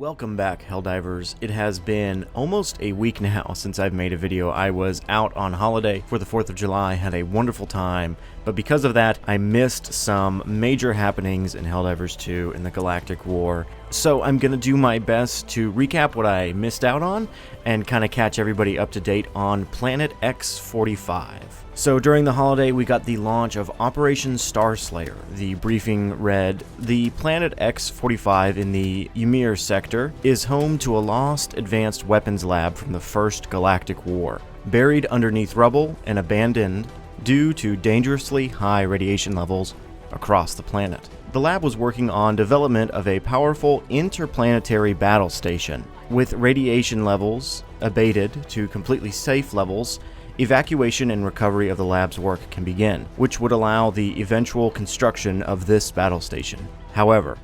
Welcome back, Helldivers. It has been almost a week now since I've made a video. I was out on holiday for the 4th of July, had a wonderful time, but because of that, I missed some major happenings in Helldivers 2 in the Galactic War. So I'm going to do my best to recap what I missed out on and kind of catch everybody up to date on Planet X-45. So during the holiday, we got the launch of Operation Starslayer. The briefing read, "The planet X-45 in the Ymir sector is home to a lost advanced weapons lab from the First Galactic War, buried underneath rubble and abandoned due to dangerously high radiation levels across the planet. The lab was working on development of a powerful interplanetary battle station. With radiation levels abated to completely safe levels, evacuation and recovery of the lab's work can begin, which would allow the eventual construction of this battle station. However,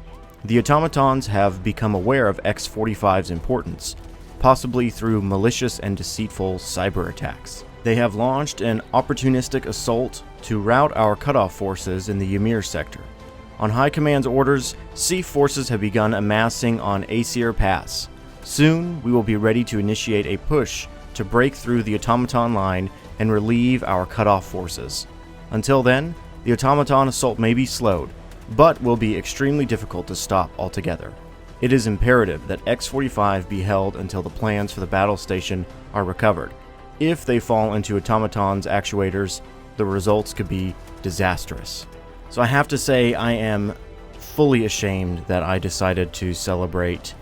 the automatons have become aware of X-45's importance, possibly through malicious and deceitful cyber attacks. They have launched an opportunistic assault to rout our cutoff forces in the Ymir sector. On High Command's orders, sea forces have begun amassing on Aesir Pass. Soon, we will be ready to initiate a push to break through the automaton line and relieve our cutoff forces. Until then, the automaton assault may be slowed, but will be extremely difficult to stop altogether. It is imperative that X-45 be held until the plans for the battle station are recovered. If they fall into automaton's actuators, the results could be disastrous." So I have to say I am fully ashamed that I decided to celebrate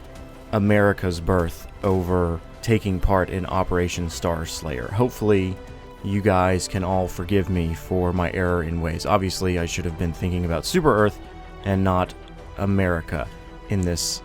America's birth over taking part in Operation Starslayer. Hopefully you guys can all forgive me for my error in ways. Obviously I should have been thinking about Super Earth and not America in this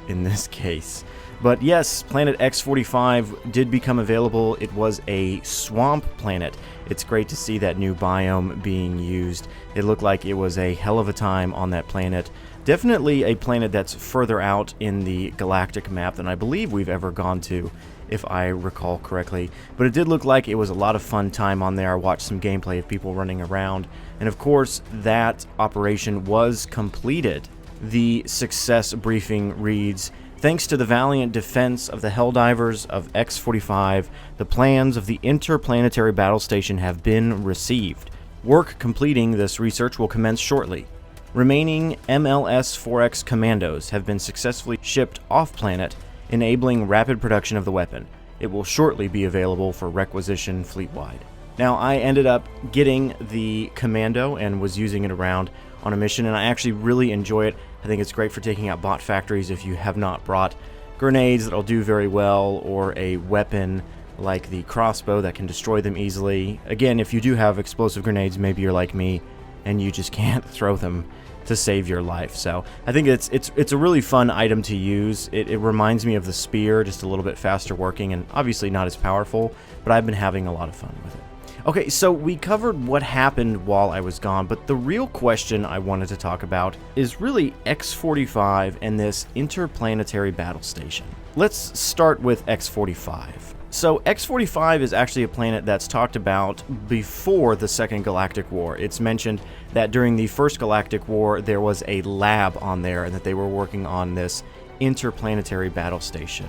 case. But yes, Planet X-45 did become available. It was a swamp planet. It's great to see that new biome being used. It looked like it was a hell of a time on that planet. Definitely a planet that's further out in the galactic map than I believe we've ever gone to, if I recall correctly. But it did look like it was a lot of fun time on there. I watched some gameplay of people running around. And of course, that operation was completed. The success briefing reads, "Thanks to the valiant defense of the Helldivers of X-45, the plans of the interplanetary battle station have been received. Work completing this research will commence shortly. Remaining MLS-4X Commandos have been successfully shipped off-planet, enabling rapid production of the weapon. It will shortly be available for requisition fleet-wide." Now, I ended up getting the Commando and was using it around on a mission, and I actually really enjoy it. I think it's great for taking out bot factories if you have not brought grenades that'll do very well, or a weapon like the crossbow that can destroy them easily. Again, if you do have explosive grenades, maybe you're like me and you just can't throw them to save your life. So I think it's a really fun item to use. It reminds me of the spear, just a little bit faster working and obviously not as powerful, but I've been having a lot of fun with it. Okay, so we covered what happened while I was gone, but the real question I wanted to talk about is really X-45 and this interplanetary battle station. Let's start with X-45. So X-45 is actually a planet that's talked about before the Second Galactic War. It's mentioned that during the First Galactic War there was a lab on there and that they were working on this interplanetary battle station.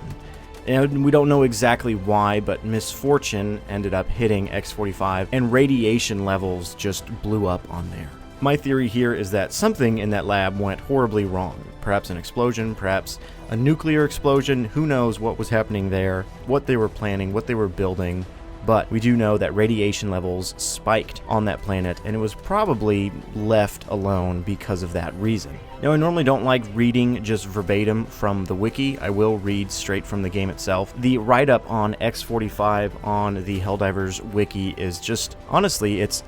And we don't know exactly why, but misfortune ended up hitting X-45 and radiation levels just blew up on there. My theory here is that something in that lab went horribly wrong. Perhaps an explosion, perhaps a nuclear explosion. Who knows what was happening there, what they were planning, what they were building. But we do know that radiation levels spiked on that planet, and it was probably left alone because of that reason. Now, I normally don't like reading just verbatim from the wiki. I will read straight from the game itself. The write-up on X-45 on the Helldivers wiki is just, honestly, it's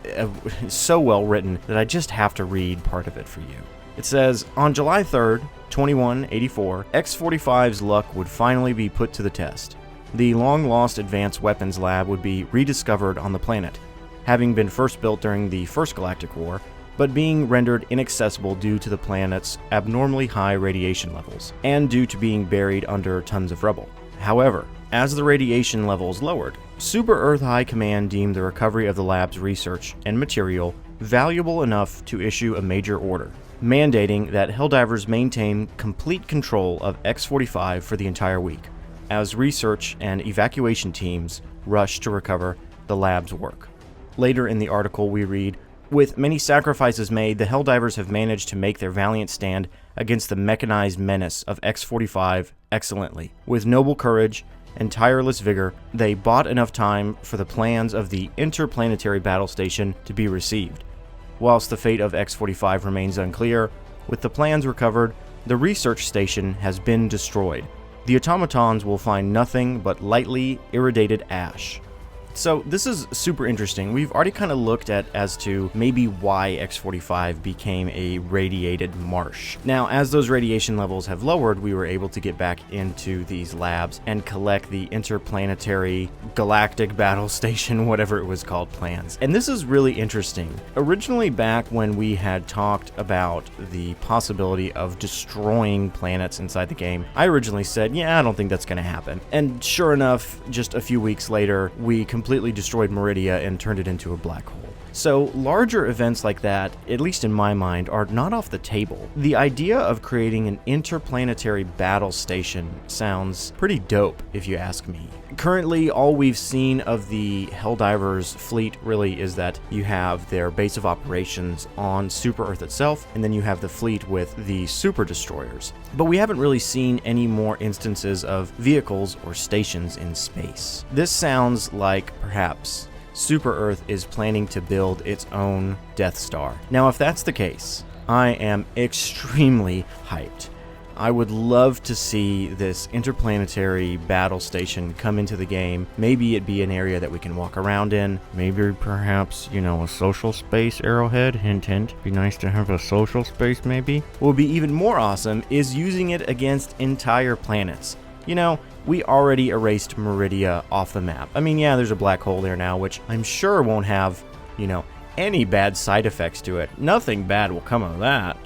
so well written that I just have to read part of it for you. It says, "On July 3rd, 2184, X-45's luck would finally be put to the test. The long-lost advanced weapons lab would be rediscovered on the planet, having been first built during the First Galactic War, but being rendered inaccessible due to the planet's abnormally high radiation levels, and due to being buried under tons of rubble. However, as the radiation levels lowered, Super Earth High Command deemed the recovery of the lab's research and material valuable enough to issue a major order. mandating that Helldivers maintain complete control of X-45 for the entire week, as research and evacuation teams rush to recover the lab's work. Later in the article we read, "With many sacrifices made, the Helldivers have managed to make their valiant stand against the mechanized menace of X-45 excellently. With noble courage and tireless vigor, they bought enough time for the plans of the interplanetary battle station to be received. Whilst the fate of X-45 remains unclear, with the plans recovered, the research station has been destroyed. The automatons will find nothing but lightly irradiated ash." So this is super interesting. We've already kind of looked at as to maybe why X-45 became a radiated marsh. Now, as those radiation levels have lowered, we were able to get back into these labs and collect the interplanetary galactic battle station, whatever it was called, plans. And this is really interesting. Originally, back when we had talked about the possibility of destroying planets inside the game, I originally said, yeah, I don't think that's going to happen. And sure enough, just a few weeks later, we completely destroyed Meridia and turned it into a black hole. So larger events like that, at least in my mind, are not off the table. The idea of creating an interplanetary battle station sounds pretty dope, if you ask me. Currently, all we've seen of the Helldivers fleet really is that you have their base of operations on Super Earth itself, and then you have the fleet with the super destroyers. But we haven't really seen any more instances of vehicles or stations in space. This sounds like perhaps Super Earth is planning to build its own Death Star. Now, if that's the case, I am extremely hyped. I would love to see this interplanetary battle station come into the game. Maybe it be an area that we can walk around in. Maybe perhaps, a social space, Arrowhead. Hint, hint. Be nice to have a social space, maybe. What would be even more awesome is using it against entire planets. We already erased Meridia off the map. I mean, yeah, there's a black hole there now, which I'm sure won't have, any bad side effects to it. Nothing bad will come of that.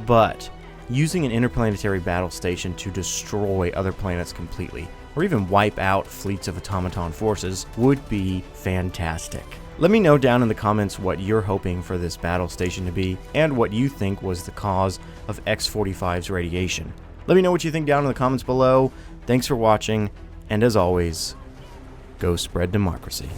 But using an interplanetary battle station to destroy other planets completely, or even wipe out fleets of automaton forces, would be fantastic. Let me know down in the comments what you're hoping for this battle station to be, and what you think was the cause of X-45's radiation. Let me know what you think down in the comments below. Thanks for watching, and as always, go spread democracy.